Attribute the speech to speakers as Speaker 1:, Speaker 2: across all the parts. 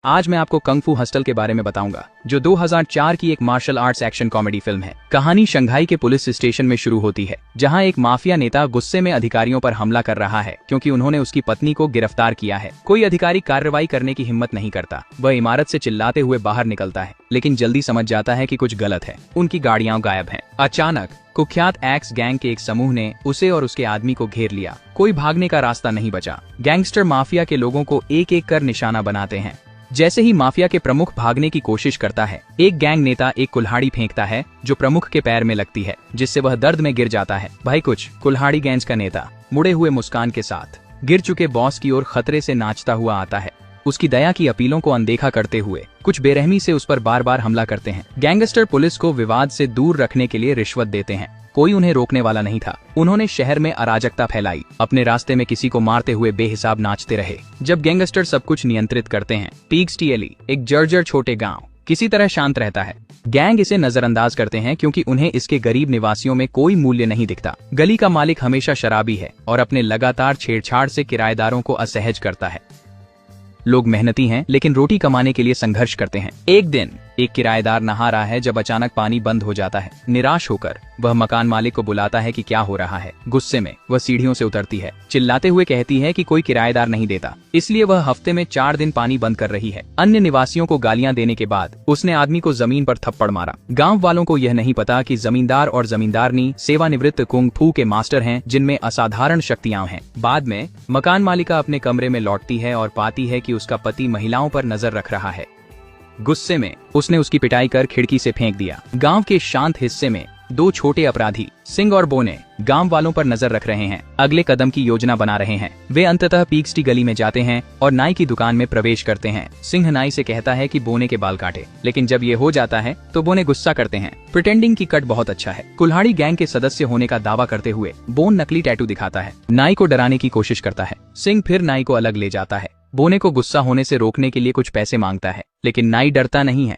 Speaker 1: आज मैं आपको कंग फू हॉस्टल के बारे में बताऊंगा, जो 2004 की एक martial arts action comedy film है। कहानी शंघाई के पुलिस स्टेशन में शुरू होती है, जहां एक माफिया नेता गुस्से में अधिकारियों पर हमला कर रहा है क्योंकि उन्होंने उसकी पत्नी को गिरफ्तार किया है। कोई अधिकारी कार्रवाई करने की हिम्मत नहीं करता। वह इमारत से चिल्लाते हुए बाहर निकलता है, लेकिन जल्दी समझ जाता है कि कुछ गलत है। उनकी गाड़ियां गायब हैं। अचानक कुख्यात एक्स गैंग के एक समूह ने उसे और उसके आदमी को घेर लिया। कोई भागने का रास्ता नहीं बचा। गैंगस्टर माफिया के लोगों को एक एक कर निशाना बनाते हैं। जैसे ही माफिया के प्रमुख भागने की कोशिश करता है, एक गैंग नेता एक कुल्हाड़ी फेंकता है जो प्रमुख के पैर में लगती है, जिससे वह दर्द में गिर जाता है। भाई कुछ कुल्हाड़ी गैंग का नेता मुड़े हुए मुस्कान के साथ गिर चुके बॉस की ओर खतरे से नाचता हुआ आता है। उसकी दया की अपीलों को अनदेखा करते हुए कुछ बेरहमी से उस पर बार बार हमला करते हैं। गैंगस्टर पुलिस को विवाद से दूर रखने के लिए रिश्वत देते हैं। कोई उन्हें रोकने वाला नहीं था। उन्होंने शहर में अराजकता फैलाई, अपने रास्ते में किसी को मारते हुए बेहिसाब नाचते रहे। जब गैंगस्टर सब कुछ नियंत्रित करते हैं, पीक्स एली, एक जर्जर छोटे गांव, किसी तरह शांत रहता है। गैंग इसे नजरअंदाज करते हैं क्योंकि उन्हें इसके गरीब निवासियों में कोई मूल्य नहीं दिखता। गली का मालिक हमेशा शराबी है और अपने लगातार छेड़छाड़ से किराएदारों को असहज करता है। लोग मेहनती हैं, लेकिन रोटी कमाने के लिए संघर्ष करते हैं। एक दिन एक किराएदार नहा रहा है जब अचानक पानी बंद हो जाता है। निराश होकर वह मकान मालिक को बुलाता है कि क्या हो रहा है। गुस्से में वह सीढ़ियों से उतरती है, चिल्लाते हुए कहती है कि कोई किराएदार नहीं देता, इसलिए वह हफ्ते में 4 दिन पानी बंद कर रही है। अन्य निवासियों को गालियां देने के बाद उसने आदमी को जमीन पर थप्पड़ मारा। गाँव वालों को यह नहीं पता कि जमींदार और जमींदारनी सेवानिवृत्त कुंग फू के मास्टर हैं, जिनमें असाधारण शक्तियां हैं। बाद में मकान मालिका अपने कमरे में लौटती है और पाती है कि उसका पति महिलाओं पर नजर रख रहा है। गुस्से में उसने उसकी पिटाई कर खिड़की से फेंक दिया। गांव के शांत हिस्से में 2 छोटे अपराधी सिंह और बोने गांव वालों पर नजर रख रहे हैं, अगले कदम की योजना बना रहे हैं। वे अंततः पीक्सटी गली में जाते हैं और नाई की दुकान में प्रवेश करते हैं। सिंह नाई से कहता है कि बोने के बाल काटे, लेकिन जब ये हो जाता है तो बोने गुस्सा करते हैं। प्रिटेंडिंग की कट बहुत अच्छा है। कुल्हाड़ी गैंग के सदस्य होने का दावा करते हुए बोन नकली टैटू दिखाता है। नाई को डराने की कोशिश करता है। सिंह फिर नाई को अलग ले जाता है। बोने को गुस्सा होने से रोकने के लिए कुछ पैसे मांगता है, लेकिन नाई डरता नहीं है।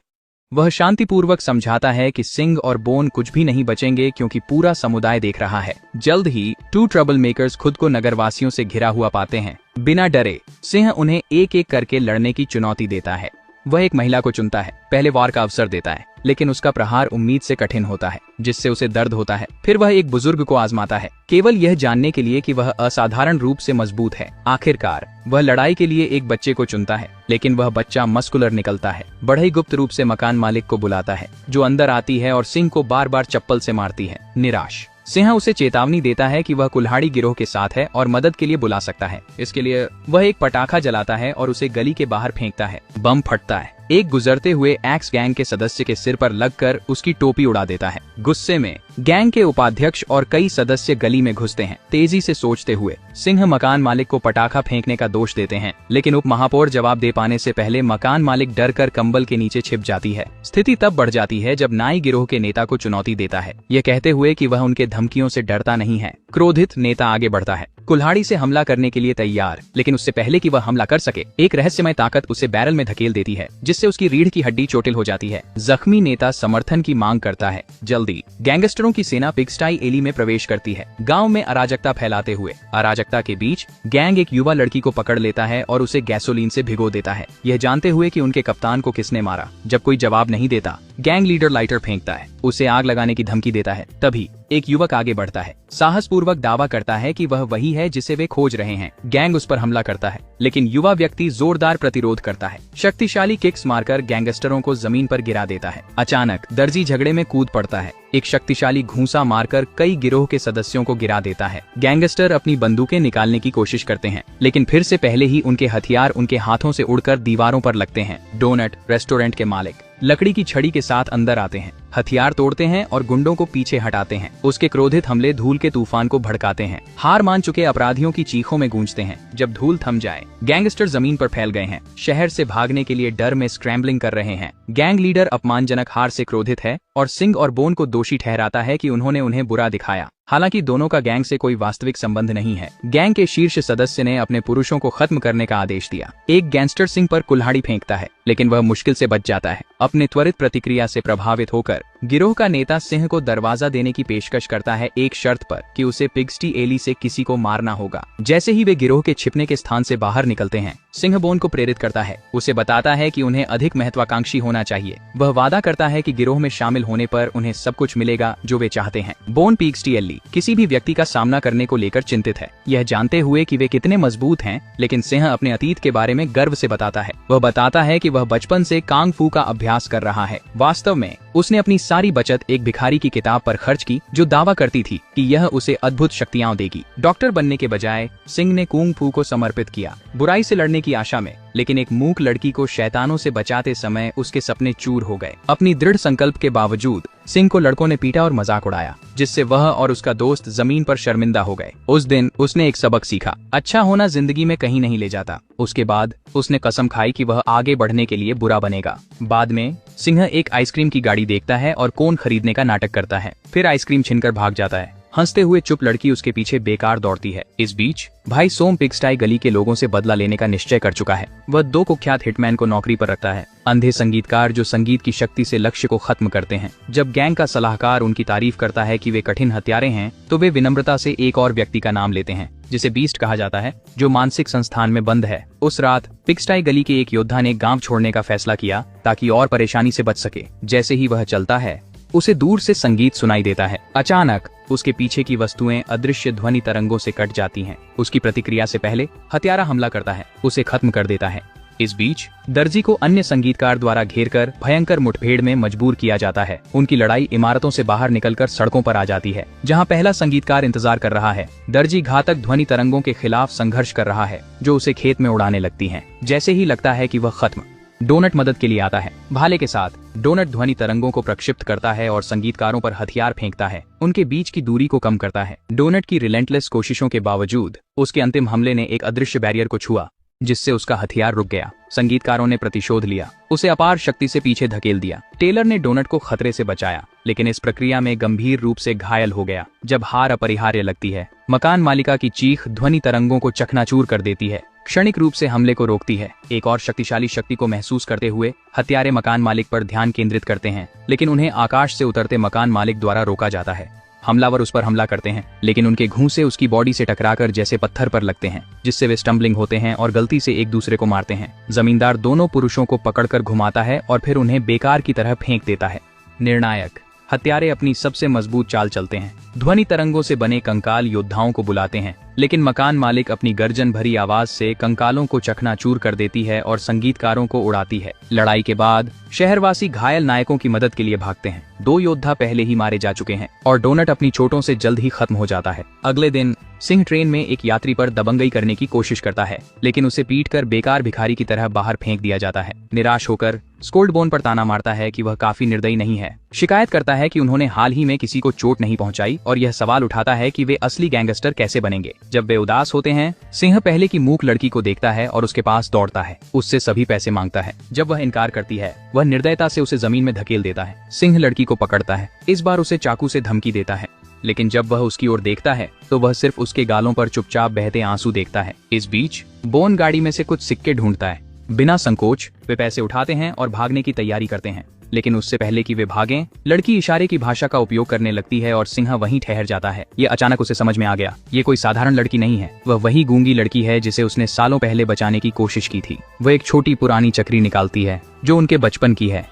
Speaker 1: वह शांतिपूर्वक समझाता है कि सिंह और बोन कुछ भी नहीं बचेंगे क्योंकि पूरा समुदाय देख रहा है। जल्द ही 2 ट्रबल मेकर्स खुद को नगरवासियों से घिरा हुआ पाते हैं। बिना डरे सिंह उन्हें एक एक करके लड़ने की चुनौती देता है। वह एक महिला को चुनता है, पहले वार का अवसर देता है, लेकिन उसका प्रहार उम्मीद से कठिन होता है, जिससे उसे दर्द होता है। फिर वह एक बुजुर्ग को आजमाता है, केवल यह जानने के लिए कि वह असाधारण रूप से मजबूत है। आखिरकार वह लड़ाई के लिए एक बच्चे को चुनता है, लेकिन वह बच्चा मस्कुलर निकलता है। बढ़ई गुप्त रूप से मकान मालिक को बुलाता है, जो अंदर आती है और सिंह को बार बार चप्पल से मारती है। निराश सिंह उसे चेतावनी देता है कि वह कुल्हाड़ी गिरोह के साथ है और मदद के लिए बुला सकता है। इसके लिए वह एक पटाखा जलाता है और उसे गली के बाहर फेंकता है। बम फटता है, एक गुजरते हुए एक्स गैंग के सदस्य के सिर पर लगकर उसकी टोपी उड़ा देता है। गुस्से में गैंग के उपाध्यक्ष और कई सदस्य गली में घुसते हैं। तेजी से सोचते हुए सिंह मकान मालिक को पटाखा फेंकने का दोष देते हैं, लेकिन उप महापौर जवाब दे पाने से पहले मकान मालिक डर कर कंबल के नीचे छिप जाती है। स्थिति तब बढ़ जाती है जब नाई गिरोह के नेता को चुनौती देता है, यह कहते हुए कि वह उनके धमकियों से डरता नहीं है। क्रोधित नेता आगे बढ़ता है, कुल्हाड़ी से हमला करने के लिए तैयार, लेकिन उससे पहले कि वह हमला कर सके, एक रहस्यमय ताकत उसे बैरल में धकेल देती है, जिससे उसकी रीढ़ की हड्डी चोटिल हो जाती है। जख्मी नेता समर्थन की मांग करता है। जल्दी गैंगस्टरों की सेना पिक्सटाई एली में प्रवेश करती है, गांव में अराजकता फैलाते हुए। अराजकता के बीच गैंग एक युवा लड़की को पकड़ लेता है और उसे गैसोलीन से भिगो देता है, यह जानते हुए कि उनके कप्तान को किसने मारा। जब कोई जवाब नहीं देता, गैंग लीडर लाइटर फेंकता है, उसे आग लगाने की धमकी देता है। तभी एक युवक आगे बढ़ता है, साहसपूर्वक दावा करता है कि वह वही है जिसे वे खोज रहे हैं। गैंग उस पर हमला करता है, लेकिन युवा व्यक्ति जोरदार प्रतिरोध करता है। शक्तिशाली किक्स मारकर गैंगस्टरों को जमीन पर गिरा देता है। अचानक दर्जी झगड़े में कूद पड़ता है, एक शक्तिशाली घूंसा मारकर कई गिरोह के सदस्यों को गिरा देता है। गैंगस्टर अपनी बंदूकें निकालने की कोशिश करते हैं, लेकिन फिर से पहले ही उनके हथियार उनके हाथों से उड़कर दीवारों पर लगते हैं। डोनट रेस्टोरेंट के मालिक लकड़ी की छड़ी के साथ अंदर आते हैं, हथियार तोड़ते हैं और गुंडों को पीछे हटाते हैं। उसके क्रोधित हमले धूल के तूफान को भड़काते हैं। हार मान चुके अपराधियों की चीखों में गूंजते हैं। जब धूल थम जाए, गैंगस्टर जमीन पर फैल गए हैं, शहर से भागने के लिए डर में स्क्रैम्बलिंग कर रहे हैं। गैंग लीडर अपमानजनक हार से क्रोधित है और सिंह और बोन को दोषी ठहराता है कि उन्होंने उन्हें बुरा दिखाया। हालांकि दोनों का गैंग से कोई वास्तविक संबंध नहीं है। गैंग के शीर्ष सदस्य ने अपने पुरुषों को खत्म करने का आदेश दिया। एक गैंगस्टर सिंह पर कुल्हाड़ी फेंकता है, लेकिन वह मुश्किल से बच जाता है। अपने त्वरित प्रतिक्रिया से प्रभावित होकर गिरोह का नेता सिंह को दरवाजा देने की पेशकश करता है एक शर्त पर कि उसे पिग्स्टी एली से किसी को मारना होगा। जैसे ही वे गिरोह के छिपने के स्थान से बाहर निकलते हैं, सिंह बोन को प्रेरित करता है। उसे बताता है कि उन्हें अधिक महत्वाकांक्षी होना चाहिए। वह वादा करता है कि गिरोह में शामिल होने पर उन्हें सब कुछ मिलेगा जो वे चाहते हैं। बोन पिग्स्टी एली किसी भी व्यक्ति का सामना करने को लेकर चिंतित है, यह जानते हुए कि वे कितने मजबूत हैं, लेकिन सिंह अपने अतीत के बारे में गर्व से बताता है। वह बताता है कि वह बचपन से कांग फू का अभ्यास कर रहा है। वास्तव में उसने अपनी सारी बचत एक भिखारी की किताब पर खर्च की जो दावा करती थी कि यह उसे अद्भुत शक्तियां देगी। डॉक्टर बनने के बजाय सिंह ने कुंग फू को समर्पित किया, बुराई से लड़ने की आशा में, लेकिन एक मूक लड़की को शैतानों से बचाते समय उसके सपने चूर हो गए। अपनी दृढ़ संकल्प के बावजूद सिंह को लड़कों ने पीटा और मजाक उड़ाया, जिससे वह और उसका दोस्त जमीन पर शर्मिंदा हो गए। उस दिन उसने एक सबक सीखा, अच्छा होना जिंदगी में कहीं नहीं ले जाता। उसके बाद उसने कसम खाई कि वह आगे बढ़ने के लिए बुरा बनेगा। बाद में सिंह एक आइसक्रीम की गाड़ी देखता है और कोन खरीदने का नाटक करता है, फिर आइसक्रीम छीनकर भाग जाता है। हंसते हुए चुप लड़की उसके पीछे बेकार दौड़ती है। इस बीच भाई सोम पिग्स्टाई गली के लोगों से बदला लेने का निश्चय कर चुका है। वह 2 कुख्यात हिटमैन को नौकरी पर रखता है, अंधे संगीतकार जो संगीत की शक्ति से लक्ष्य को खत्म करते हैं। जब गैंग का सलाहकार उनकी तारीफ करता है कि वे कठिन हत्यारे हैं, तो वे विनम्रता से एक और व्यक्ति का नाम लेते हैं जिसे बीस्ट कहा जाता है, जो मानसिक संस्थान में बंद है। उस रात पिग्स्टाई गली के एक योद्धा ने गांव छोड़ने का फैसला किया ताकि और परेशानी से बच सके। जैसे ही वह चलता है, उसे दूर से संगीत सुनाई देता है। अचानक उसके पीछे की वस्तुएं अदृश्य ध्वनि तरंगों से कट जाती हैं। उसकी प्रतिक्रिया से पहले हत्यारा हमला करता है, उसे खत्म कर देता है। इस बीच दर्जी को अन्य संगीतकार द्वारा घेरकर भयंकर मुठभेड़ में मजबूर किया जाता है। उनकी लड़ाई इमारतों से बाहर निकलकर सड़कों पर आ जाती है, जहां पहला संगीतकार इंतजार कर रहा है। दर्जी घातक ध्वनि तरंगों के खिलाफ संघर्ष कर रहा है, जो उसे खेत में उड़ाने लगती हैं। जैसे ही लगता है कि वह खत्म, डोनट मदद के लिए आता है। भाले के साथ डोनट ध्वनि तरंगों को प्रक्षिप्त करता है और संगीतकारों पर हथियार फेंकता है, उनके बीच की दूरी को कम करता है। डोनट की रिलेंटलेस कोशिशों के बावजूद उसके अंतिम हमले ने एक अदृश्य बैरियर को छुआ, जिससे उसका हथियार रुक गया। संगीतकारों ने प्रतिशोध लिया, उसे अपार शक्ति से पीछे धकेल दिया। टेलर ने डोनट को खतरे से बचाया, लेकिन इस प्रक्रिया में गंभीर रूप से घायल हो गया। जब हार अपरिहार्य लगती है, मकान मालिका की चीख ध्वनि तरंगों को चकनाचूर कर देती है, क्षणिक रूप से हमले को रोकती है। एक और शक्तिशाली शक्ति को महसूस करते हुए हत्यारे मकान मालिक पर ध्यान केंद्रित करते हैं, लेकिन उन्हें आकाश से उतरते मकान मालिक द्वारा रोका जाता है। हमलावर उस पर हमला करते हैं, लेकिन उनके घूंसे उसकी बॉडी से टकराकर जैसे पत्थर पर लगते हैं, जिससे वे स्टम्बलिंग होते हैं और गलती से एक दूसरे को मारते हैं। जमींदार दोनों पुरुषों को पकड़कर घुमाता है और फिर उन्हें बेकार की तरह फेंक देता है। निर्णायक हत्यारे अपनी सबसे मजबूत चाल चलते हैं। ध्वनि तरंगों से बने कंकाल योद्धाओं को बुलाते हैं, लेकिन मकान मालिक अपनी गर्जन भरी आवाज से कंकालों को चकनाचूर कर देती है और संगीतकारों को उड़ाती है। लड़ाई के बाद शहरवासी घायल नायकों की मदद के लिए भागते हैं। 2 योद्धा पहले ही मारे जा चुके हैं और डोनट अपनी चोटों से जल्द ही खत्म हो जाता है। अगले दिन सिंह ट्रेन में एक यात्री पर दबंगई करने की कोशिश करता है, लेकिन उसे पीटकर बेकार भिखारी की तरह बाहर फेंक दिया जाता है। निराश होकर स्कोल्डबोन पर ताना मारता है कि वह काफी निर्दयी नहीं है। शिकायत करता है कि उन्होंने हाल ही में किसी को चोट नहीं पहुंचाई और यह सवाल उठाता है कि वे असली गैंगस्टर कैसे बनेंगे। जब वे उदास होते हैं, सिंह पहले की मूक लड़की को देखता है और उसके पास दौड़ता है, उससे सभी पैसे मांगता है। जब वह इनकार करती है, वह निर्दयता से उसे जमीन में धकेल देता है। सिंह लड़की को पकड़ता है, इस बार उसे चाकू से धमकी देता है, लेकिन जब वह उसकी ओर देखता है तो वह सिर्फ उसके गालों पर चुपचाप बहते आंसू देखता है। इस बीच बोन गाड़ी में से कुछ सिक्के ढूंढता है। बिना संकोच वे पैसे उठाते हैं और भागने की तैयारी करते हैं, लेकिन उससे पहले कि वे भागें, लड़की इशारे की भाषा का उपयोग करने लगती है और सिंह वहीं ठहर जाता है। ये अचानक उसे समझ में आ गया, ये कोई साधारण लड़की नहीं है, वह वही गूंगी लड़की है जिसे उसने सालों पहले बचाने की कोशिश की थी। वह एक छोटी पुरानी चक्री निकालती है जो उनके बचपन की है।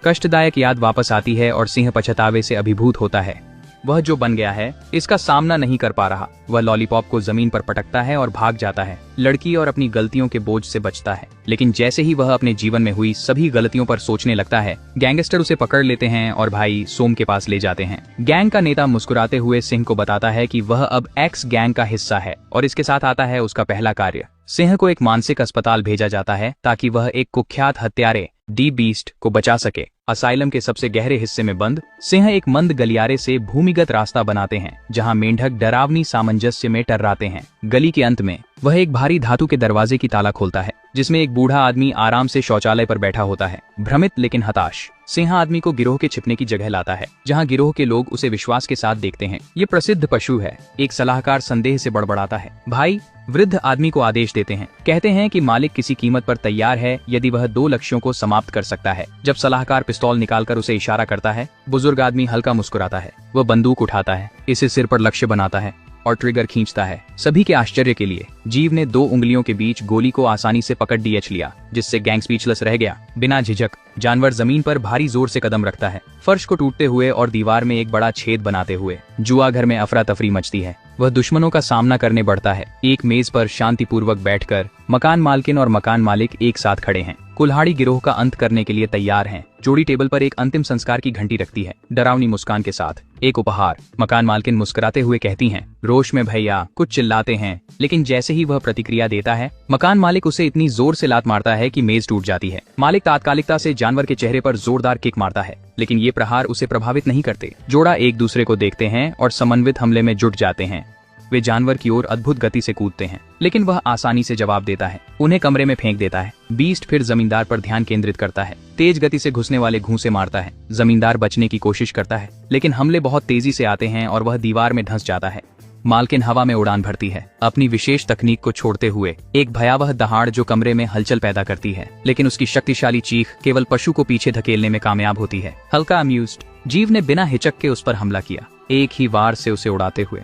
Speaker 1: कष्टदायक याद वापस आती है और सिंह पछतावे से अभिभूत होता है। वह जो बन गया है इसका सामना नहीं कर पा रहा। वह लॉलीपॉप को जमीन पर पटकता है और भाग जाता है, लड़की और अपनी गलतियों के बोझ से बचता है। लेकिन जैसे ही वह अपने जीवन में हुई सभी गलतियों पर सोचने लगता है, गैंगस्टर उसे पकड़ लेते हैं और भाई सोम के पास ले जाते हैं। गैंग का नेता मुस्कुराते हुए सिंह को बताता है कि वह अब एक्स गैंग का हिस्सा है और इसके साथ आता है उसका पहला कार्य। सिंह को एक मानसिक अस्पताल भेजा जाता है ताकि वह एक कुख्यात हत्यारे डी बीस्ट को बचा सके। असाइलम के सबसे गहरे हिस्से में बंद सिंह एक मंद गलियारे से भूमिगत रास्ता बनाते हैं, जहां मेंढक डरावनी सामंजस्य में टर्राते हैं। गली के अंत में वह एक भारी धातु के दरवाजे की ताला खोलता है, जिसमें एक बूढ़ा आदमी आराम से शौचालय पर बैठा होता है। भ्रमित लेकिन हताश, सिंह आदमी को गिरोह के छिपने की जगह लाता है, जहां गिरोह के लोग उसे विश्वास के साथ देखते हैं। ये प्रसिद्ध पशु है। एक सलाहकार संदेह से बड़बड़ाता है। भाई वृद्ध आदमी को आदेश देते हैं, कहते हैं कि मालिक किसी कीमत पर तैयार है यदि वह 2 लक्ष्यों को समाप्त कर सकता है। जब सलाहकार पिस्तौल निकालकर उसे इशारा करता है। बुजुर्ग आदमी हल्का मुस्कुराता है। वह बंदूक उठाता है, इसे सिर पर लक्ष्य बनाता है और ट्रिगर खींचता है। सभी के आश्चर्य के लिए जीव ने 2 उंगलियों के बीच गोली को आसानी से पकड़ डीएच लिया, जिससे गैंग स्पीचलेस रह गया। बिना झिझक जानवर जमीन पर भारी जोर से कदम रखता है, फर्श को टूटते हुए और दीवार में एक बड़ा छेद बनाते हुए। जुआ घर में अफरा तफरी मचती है। वह दुश्मनों का सामना करने बढ़ता है। एक मेज पर शांतिपूर्वक बैठकर मकान मालकिन और मकान मालिक एक साथ खड़े हैं। कुल्हाड़ी गिरोह का अंत करने के लिए तैयार हैं। जोड़ी टेबल पर एक अंतिम संस्कार की घंटी रखती है, डरावनी मुस्कान के साथ। एक उपहार। मकान मालकिन मुस्कुराते हुए कहती हैं, रोश में भैया। कुछ चिल्लाते हैं, लेकिन जैसे ही वह प्रतिक्रिया देता है, मकान मालिक उसे इतनी जोर से लात मारता है कि मेज टूट जाती है। मालिक तात्कालिकता से जानवर के चेहरे पर जोरदार किक मारता है, लेकिन ये प्रहार उसे प्रभावित नहीं करते। जोड़ा एक दूसरे को देखते हैं और समन्वित हमले में जुट जाते हैं। वे जानवर की ओर अद्भुत गति से कूदते हैं, लेकिन वह आसानी से जवाब देता है। उन्हें कमरे में फेंक देता है। बीस्ट फिर जमींदार पर ध्यान केंद्रित करता है। तेज गति से घुसने वाले घूंसे मारता है। जमींदार बचने की कोशिश करता है, लेकिन हमले बहुत तेजी से आते हैं और वह दीवार में धंस जाता है। मालकिन हवा में उड़ान भरती है, अपनी विशेष तकनीक को छोड़ते हुए। एक भयावह दहाड़ जो कमरे में हलचल पैदा करती है, लेकिन उसकी शक्तिशाली चीख केवल पशु को पीछे धकेलने में कामयाब होती है। हल्का अम्यूज्ड जीव ने बिना हिचक के उस पर हमला किया, एक ही वार से उसे उड़ाते हुए।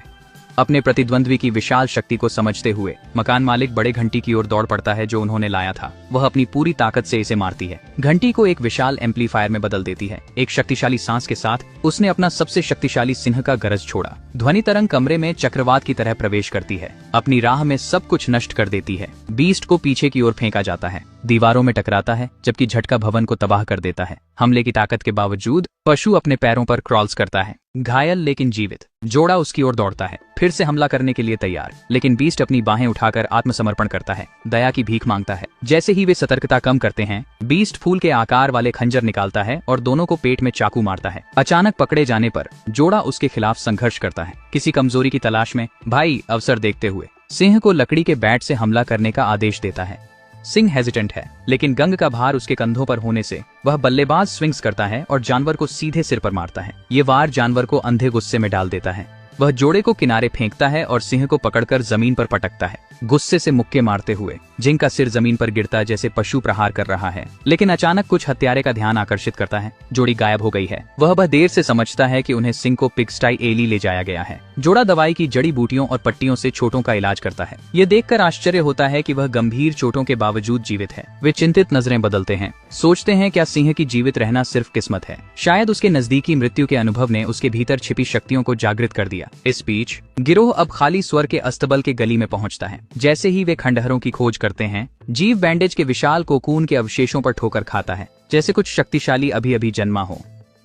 Speaker 1: अपने प्रतिद्वंद्वी की विशाल शक्ति को समझते हुए मकान मालिक बड़े घंटी की ओर दौड़ पड़ता है जो उन्होंने लाया था। वह अपनी पूरी ताकत से इसे मारती है। घंटी को एक विशाल एम्पलीफायर में बदल देती है। एक शक्तिशाली सांस के साथ उसने अपना सबसे शक्तिशाली सिंह का गरज छोड़ा। ध्वनि तरंग कमरे में चक्रवात की तरह प्रवेश करती है, अपनी राह में सब कुछ नष्ट कर देती है। बीस्ट को पीछे की ओर फेंका जाता है, दीवारों में टकराता है, जबकि झटका भवन को तबाह कर देता है। हमले की ताकत के बावजूद पशु अपने पैरों पर क्रॉल्स करता है, घायल लेकिन जीवित। जोड़ा उसकी ओर दौड़ता है, फिर से हमला करने के लिए तैयार, लेकिन बीस्ट अपनी बाहें उठाकर आत्मसमर्पण करता है, दया की भीख मांगता है। जैसे ही वे सतर्कता कम करते हैं, बीस्ट फूल के आकार वाले खंजर निकालता है और दोनों को पेट में चाकू मारता है। अचानक पकड़े जाने पर जोड़ा उसके खिलाफ संघर्ष करता है, किसी कमजोरी की तलाश में। भाई अवसर देखते हुए सिंह को लकड़ी के बैट से हमला करने का आदेश देता है। सिंह हेजिटेंट है, लेकिन गंग का भार उसके कंधों पर होने से वह बल्लेबाज स्विंग्स करता है और जानवर को सीधे सिर पर मारता है। ये वार जानवर को अंधे गुस्से में डाल देता है। वह जोड़े को किनारे फेंकता है और सिंह को पकड़कर जमीन पर पटकता है, गुस्से से मुक्के मारते हुए, जिनका सिर जमीन पर गिरता जैसे पशु प्रहार कर रहा है। लेकिन अचानक कुछ हत्यारे का ध्यान आकर्षित करता है। जोड़ी गायब हो गई है। वह देर से समझता है कि उन्हें सिंह को पिगस्टाई एली ले जाया गया है। जोड़ा दवाई की जड़ी बूटियों और पट्टियों से चोटों का इलाज करता है। ये देखकर आश्चर्य होता है कि वह गंभीर चोटों के बावजूद जीवित है। वे चिंतित नजरें बदलते हैं, सोचते हैं क्या सिंह की जीवित रहना सिर्फ किस्मत है। शायद उसके नजदीकी मृत्यु के अनुभव ने उसके भीतर छिपी शक्तियों को जागृत कर दिया। इस बीच गिरोह अब खाली स्वर के अस्तबल के गली में पहुंचता है। जैसे ही वे खंडहरों की खोज करते हैं, जीव बैंडेज के विशाल कोकून के अवशेषों पर ठोकर खाता है, जैसे कुछ शक्तिशाली अभी अभी जन्मा हो।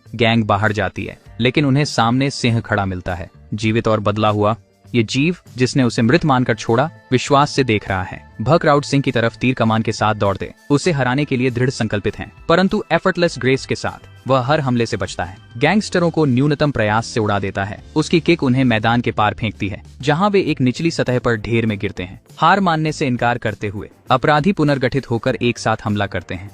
Speaker 1: गैंग बाहर जाती है, लेकिन उन्हें सामने सिंह खड़ा मिलता है, जीवित और बदला हुआ। ये जीव जिसने उसे मृत मानकर छोड़ा, विश्वास से देख रहा है। भक राउट सिंह की तरफ तीर कमान के साथ दौड़ते उसे हराने के लिए दृढ़ संकल्पित हैं, परंतु एफर्टलेस ग्रेस के साथ वह हर हमले से बचता है। गैंगस्टरों को न्यूनतम प्रयास से उड़ा देता है। उसकी किक उन्हें मैदान के पार फेंकती है, जहां वे एक निचली सतह पर ढेर में गिरते हैं। हार मानने से इनकार करते हुए अपराधी पुनर्गठित होकर एक साथ हमला करते हैं।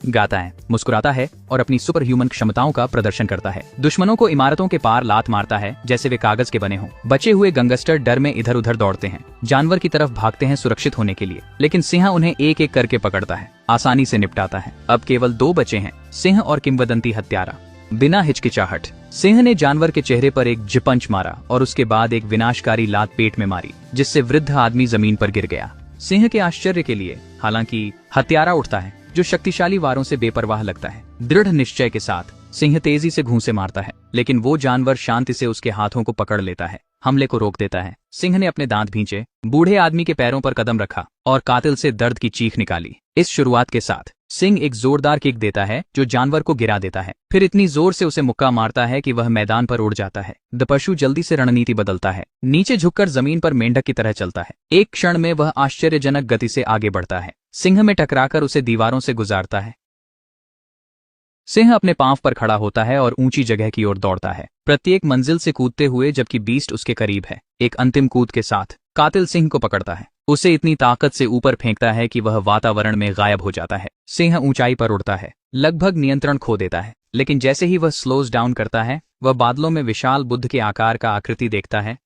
Speaker 1: गाता है, मुस्कुराता है और अपनी सुपर ह्यूमन क्षमताओं का प्रदर्शन करता है। दुश्मनों को इमारतों के पार लात मारता है जैसे वे कागज के बने हों। बचे हुए गैंगस्टर डर में इधर उधर दौड़ते हैं, जानवर की तरफ भागते हैं सुरक्षित होने के लिए, लेकिन सिंह उन्हें एक एक करके पकड़ता है, आसानी से निपटाता है। अब केवल 2 बचे हैं, सिंह और किंवदंती हत्यारा। बिना हिचकिचाहट सिंह ने जानवर के चेहरे पर एक जिपंच मारा और उसके बाद एक विनाशकारी लात पेट में मारी, जिससे वृद्ध आदमी जमीन पर गिर गया। सिंह के आश्चर्य के लिए हालांकि हत्यारा उठता है, जो शक्तिशाली वारों से बेपरवाह लगता है। दृढ़ निश्चय के साथ सिंह तेजी से घूंसे मारता है, लेकिन वो जानवर शांति से उसके हाथों को पकड़ लेता है, हमले को रोक देता है। सिंह ने अपने दांत भींचे, बूढ़े आदमी के पैरों पर कदम रखा और कातिल से दर्द की चीख निकाली। इस शुरुआत के साथ सिंह एक जोरदार किक देता है जो जानवर को गिरा देता है, फिर इतनी जोर से उसे मुक्का मारता है कि वह मैदान पर उड़ जाता है। द पशु जल्दी से रणनीति बदलता है, नीचे झुककर जमीन पर मेंढक की तरह चलता है। एक क्षण में वह आश्चर्यजनक गति से आगे बढ़ता है, सिंह में टकराकर उसे दीवारों से गुजारता है। सिंह अपने पांव पर खड़ा होता है और ऊंची जगह की ओर दौड़ता है, प्रत्येक मंजिल से कूदते हुए, जबकि बीस्ट उसके करीब है। एक अंतिम कूद के साथ कातिल सिंह को पकड़ता है, उसे इतनी ताकत से ऊपर फेंकता है कि वह वातावरण में गायब हो जाता है। सिंह ऊंचाई पर उड़ता है, लगभग नियंत्रण खो देता है, लेकिन जैसे ही वह स्लोज डाउन करता है, वह बादलों में विशाल बुद्ध के आकार का आकृति देखता है।